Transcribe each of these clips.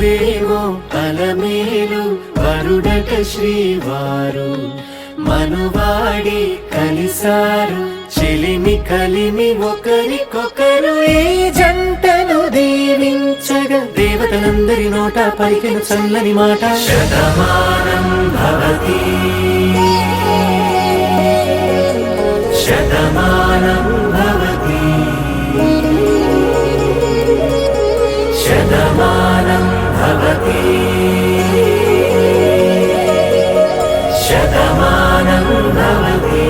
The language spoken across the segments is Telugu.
చదువేమో అలమేలు వరుడట శ్రీవారు మనువాడి కలిసారు చెలిమి కలిమి ఒకరికొకరు ఈ జంటను దీవించగా దేవతలందరి నోట పలికిన చల్లని మాట శతమానం భవతి శతమానం భవతి శతమానం భవతి శతమానం భవతి.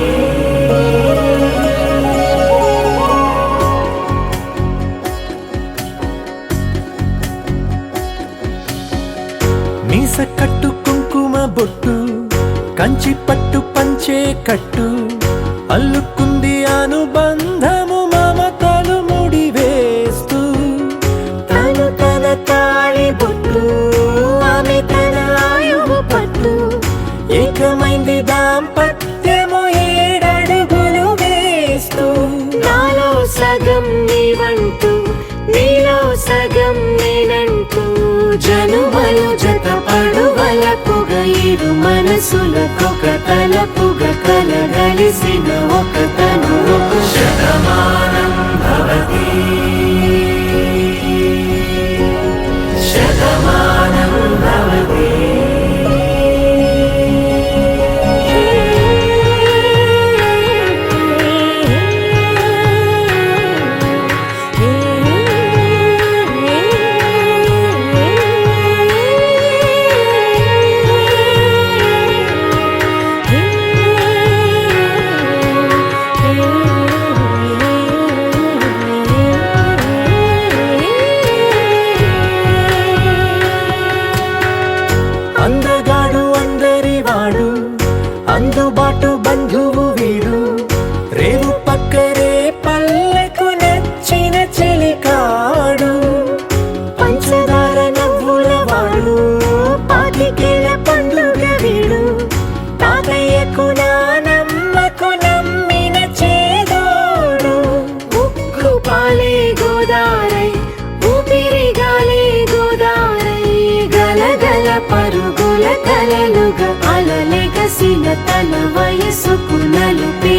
మీస కట్టు కుంకుమ బొట్టు కంచి పట్టు పంచే కట్టు అల్లుకుంది అనుబంధము మమతలు ముడివేస్తూ తను తన తాళి బొట్టు ఆమె తన ఆయువు పట్టు ఏకమైంది దాంపత్యము 7 అడుగులు వేస్తూ నాలో సగం నీవంటూ నీలో సగం నేనంటూ జనుమలు జతపడువలపుగ ఇరు మనసులకొక తలపుగ కలగలిసిన ఒక తను శతమానం భవతి శతమానం భవతి. అందగాడు అందరివాడు అందుబాటు బంధువు వీడు రేవు పక్కరే పల్లెకు నచ్చిన చెలికాడు పంచదార నవ్వుల వాడు పాతికేల పండుగ వీడు తాతయ్యకు నానమ్మకు నమ్మిన చేదోడు ఉక్కు పాలే గోదారై ఊపిరిగాలే గోదారై గలగల పరుగుల కలలుగా అలలెగసిన తన వయసుకు నలుపే